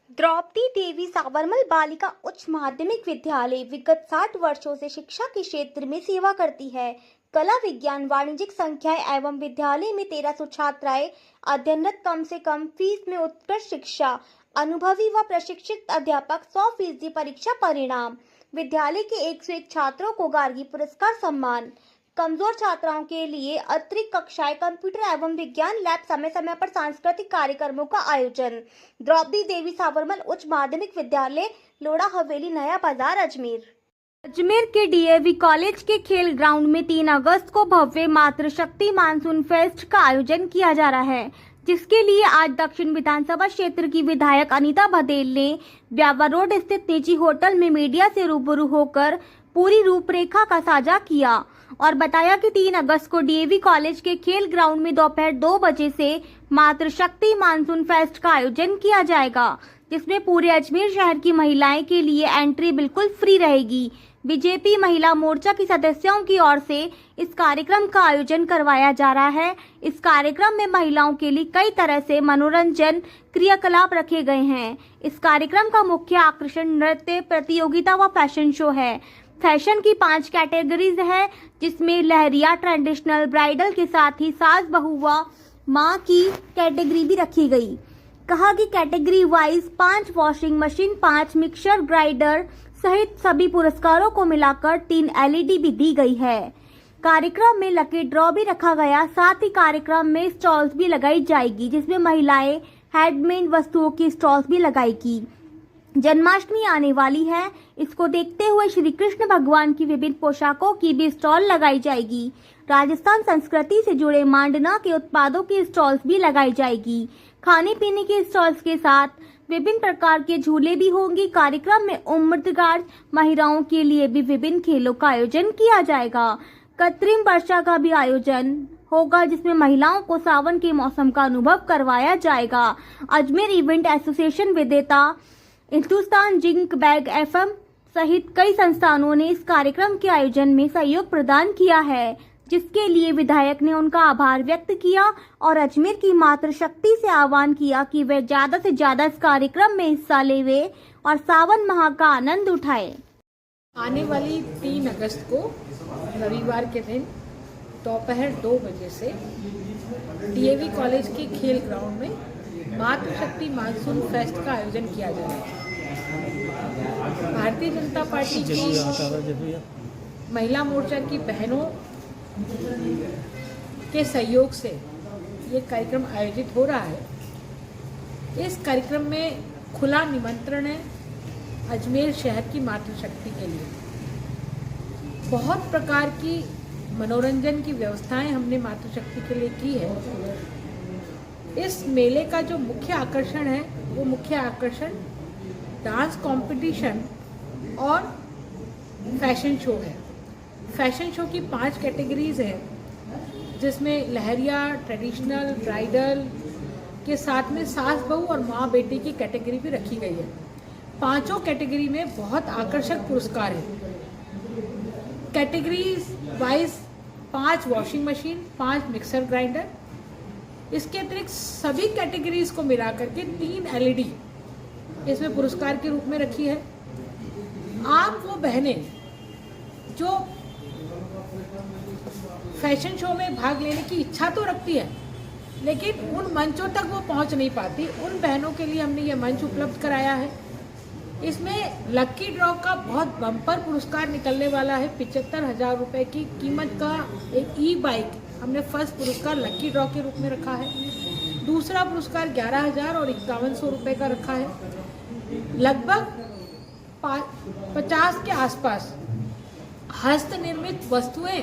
द्रौपदी देवी साबरमल बालिका उच्च माध्यमिक विद्यालय विगत 60 वर्षों से शिक्षा के क्षेत्र में सेवा करती है। कला, विज्ञान, वाणिज्यिक संख्याएं एवं विद्यालय में 1300 छात्राएं अध्ययनरत, कम से कम फीस में उत्कृष्ट शिक्षा, अनुभवी व प्रशिक्षित अध्यापक, 100% परीक्षा परिणाम। विद्यालय के 101 छात्रों को गार्गी पुरस्कार सम्मान। कमजोर छात्राओं के लिए अतिरिक्त कक्षाएं, कंप्यूटर एवं विज्ञान लैब, समय समय पर सांस्कृतिक कार्यक्रमों का आयोजन। द्रौपदी देवी साबरमल उच्च माध्यमिक विद्यालय, लोढ़ा हवेली, नया बाजार, अजमेर। अजमेर के डीएवी कॉलेज के खेल ग्राउंड में 3 अगस्त को भव्य मातृशक्ति मानसून फेस्ट का आयोजन किया जा रहा है, जिसके लिए आज दक्षिण विधानसभा क्षेत्र की विधायक अनीता बघेल ने ब्यावर रोड स्थित निजी होटल में मीडिया से रूबरू होकर पूरी रूपरेखा का साझा किया और बताया कि 3 अगस्त को डीएवी कॉलेज के खेल ग्राउंड में दोपहर 2 बजे से मातृशक्ति मानसून फेस्ट का आयोजन किया जाएगा, जिसमें पूरे अजमेर शहर की महिलाएं के लिए एंट्री बिल्कुल फ्री रहेगी। बीजेपी महिला मोर्चा की सदस्यों की ओर से इस कार्यक्रम का आयोजन करवाया जा रहा है। इस कार्यक्रम में महिलाओं के लिए कई तरह से मनोरंजन क्रियाकलाप रखे गए हैं। इस कार्यक्रम का मुख्य आकर्षण नृत्य प्रतियोगिता व फैशन शो है। फैशन की 5 कैटेगरीज है, जिसमें लहरिया, ट्रेडिशनल, ब्राइडल के साथ ही सास बहू व माँ की कैटेगरी भी रखी गई। कहा कि category wise 5 washing machine, 5 mixer grinder सहित सभी पुरस्कारों को मिलाकर 3 एलईडी भी दी गई है। कार्यक्रम में लकी ड्रॉ भी रखा गया। साथ ही कार्यक्रम में स्टॉल्स भी लगाई जाएगी, जिसमें महिलाएं हैंडमेड वस्तुओं की स्टॉल्स भी लगाएगी। जन्माष्टमी आने वाली है, इसको देखते हुए श्री कृष्ण भगवान की विभिन्न पोशाकों की भी स्टॉल लगाई जाएगी। राजस्थान संस्कृति से जुड़े मांडना के उत्पादों की स्टॉल्स भी लगाई जाएगी। खाने पीने के स्टॉल्स के साथ विभिन्न प्रकार के झूले भी होंगे। कार्यक्रम में उम्रदराज महिलाओं के लिए भी विभिन्न खेलों का आयोजन किया जाएगा। कृत्रिम वर्षा का भी आयोजन होगा, जिसमें महिलाओं को सावन के मौसम का अनुभव करवाया जाएगा। अजमेर इवेंट एसोसिएशन, विजेता हिंदुस्तान जिंक बैग एफएम सहित कई संस्थानों ने इस कार्यक्रम के आयोजन में सहयोग प्रदान किया है, जिसके लिए विधायक ने उनका आभार व्यक्त किया और अजमेर की मातृशक्ति से आह्वान किया कि वे ज्यादा से ज्यादा इस कार्यक्रम में हिस्सा लेवे और सावन माह का आनंद उठाए। आने वाली 3 अगस्त को रविवार के दिन दोपहर 2 बजे से डीएवी कॉलेज के खेल ग्राउंड में मातृशक्ति मानसून फेस्ट का आयोजन किया जा रहा है। भारतीय जनता पार्टी की महिला मोर्चा की बहनों के सहयोग से ये कार्यक्रम आयोजित हो रहा है। इस कार्यक्रम में खुला निमंत्रण है अजमेर शहर की मातृशक्ति के लिए। बहुत प्रकार की मनोरंजन की व्यवस्थाएं हमने मातृशक्ति के लिए की है। इस मेले का जो मुख्य आकर्षण है, वो मुख्य आकर्षण डांस कंपटीशन और फैशन शो है। फैशन शो की 5 कैटेगरीज हैं, जिसमें लहरिया, ट्रेडिशनल, ब्राइडल के साथ में सास बहू और माँ बेटी की कैटेगरी भी रखी गई है। 5 कैटेगरी में बहुत आकर्षक पुरस्कार हैं। Categories wise 5 washing machine, 5 mixer grinder, इसके अतिरिक्त सभी कैटेगरीज को मिलाकर के 3 एलईडी इसमें पुरस्कार के रूप में रखी है। आप वो बहनें जो फैशन शो में भाग लेने की इच्छा तो रखती है, लेकिन उन मंचों तक वो पहुंच नहीं पाती, उन बहनों के लिए हमने ये मंच उपलब्ध कराया है। इसमें लकी ड्रॉ का बहुत बम्पर पुरस्कार निकलने वाला है। 75,000 रुपये की कीमत का एक ई बाइक हमने फर्स्ट पुरस्कार लकी ड्रॉ के रूप में रखा है। दूसरा पुरस्कार 11,000 और 5100 रुपये का रखा है। लगभग 50 के आसपास हस्त निर्मित वस्तुएं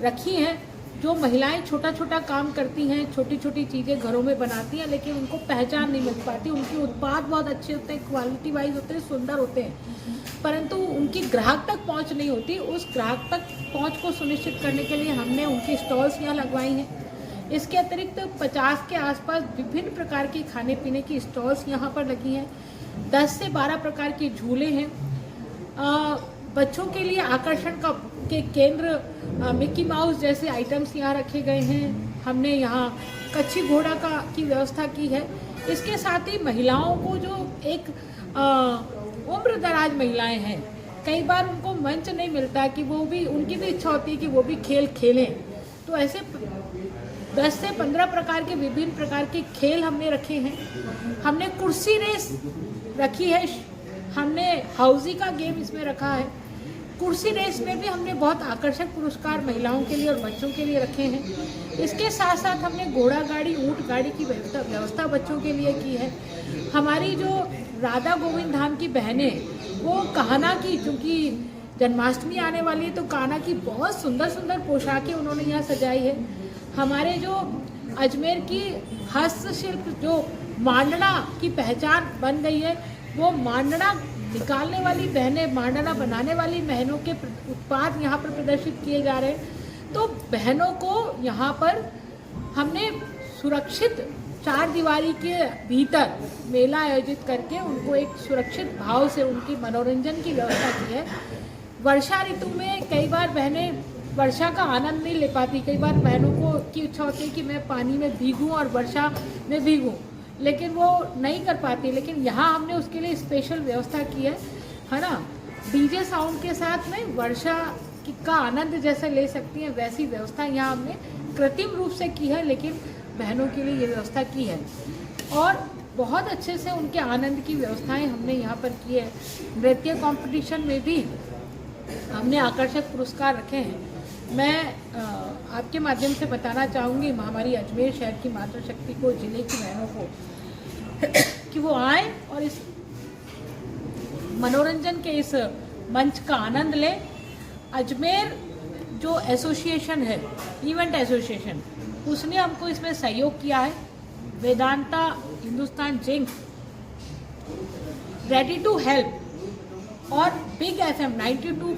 रखी हैं, जो महिलाएं छोटा छोटा काम करती हैं, छोटी छोटी चीज़ें घरों में बनाती हैं, लेकिन उनको पहचान नहीं मिल पाती। उनके उत्पाद बहुत अच्छे होते हैं, क्वालिटी वाइज होते हैं, सुंदर होते हैं, परंतु उनकी ग्राहक तक पहुंच नहीं होती। उस ग्राहक तक पहुंच को सुनिश्चित करने के लिए हमने उनकी स्टॉल्स यहाँ लगवाई हैं। इसके अतिरिक्त 50 के आसपास विभिन्न प्रकार की खाने पीने की स्टॉल्स यहाँ पर लगी हैं। 10 से 12 प्रकार के झूले हैं। बच्चों के लिए आकर्षण के केंद्र मिकी माउस जैसे आइटम्स यहाँ रखे गए हैं। हमने यहाँ कच्ची घोड़ा की व्यवस्था की है। इसके साथ ही महिलाओं को जो एक उम्र दराज महिलाएं हैं, कई बार उनको मंच नहीं मिलता कि वो भी, उनकी भी इच्छा होती है कि वो भी खेल खेलें। तो ऐसे 10 से 15 प्रकार के विभिन्न प्रकार के खेल हमने रखे हैं। हमने कुर्सी रेस रखी है, हमने हाउजी का गेम इसमें रखा है। कुर्सी रेस में भी हमने बहुत आकर्षक पुरस्कार महिलाओं के लिए और बच्चों के लिए रखे हैं। इसके साथ साथ हमने घोड़ा गाड़ी, ऊँट गाड़ी की व्यवस्था बच्चों के लिए की है। हमारी जो राधा गोविंद धाम की बहनें, वो कान्हा की, क्योंकि जन्माष्टमी आने वाली है तो कान्हा की बहुत सुंदर सुंदर पोशाकें उन्होंने यहाँ सजाई है। हमारे जो अजमेर की हस्तशिल्प जो मांडना की पहचान बन गई है, वो मांडना निकालने वाली बहनें, मांडना बनाने वाली बहनों के उत्पाद यहाँ पर प्रदर्शित किए जा रहे हैं। तो बहनों को यहाँ पर हमने सुरक्षित 4 दीवारी के भीतर मेला आयोजित करके उनको एक सुरक्षित भाव से उनकी मनोरंजन की व्यवस्था की है। वर्षा ऋतु में कई बार बहनें वर्षा का आनंद नहीं ले पाती। कई बार बहनों को की इच्छा होती है कि मैं पानी में भीगूं और वर्षा में भीगूं, लेकिन वो नहीं कर पाती। लेकिन यहाँ हमने उसके लिए स्पेशल व्यवस्था की है ना। डीजे साउंड के साथ में वर्षा का आनंद जैसे ले सकती हैं, वैसी व्यवस्था यहाँ हमने कृत्रिम रूप से की है, लेकिन बहनों के लिए ये व्यवस्था की है। और बहुत अच्छे से उनके आनंद की व्यवस्थाएं हमने यहाँ पर की है। नृत्य कंपटीशन में भी हमने आकर्षक पुरस्कार रखे हैं। मैं आपके माध्यम से बताना चाहूँगी हमारी अजमेर शहर की मातृशक्ति को, जिले की बहनों को कि वो आए और इस मनोरंजन के इस मंच का आनंद लें। अजमेर जो एसोसिएशन है, इवेंट एसोसिएशन, उसने हमको इसमें सहयोग किया है। Vedanta Hindustan Zinc, ready to help और बिग FM 92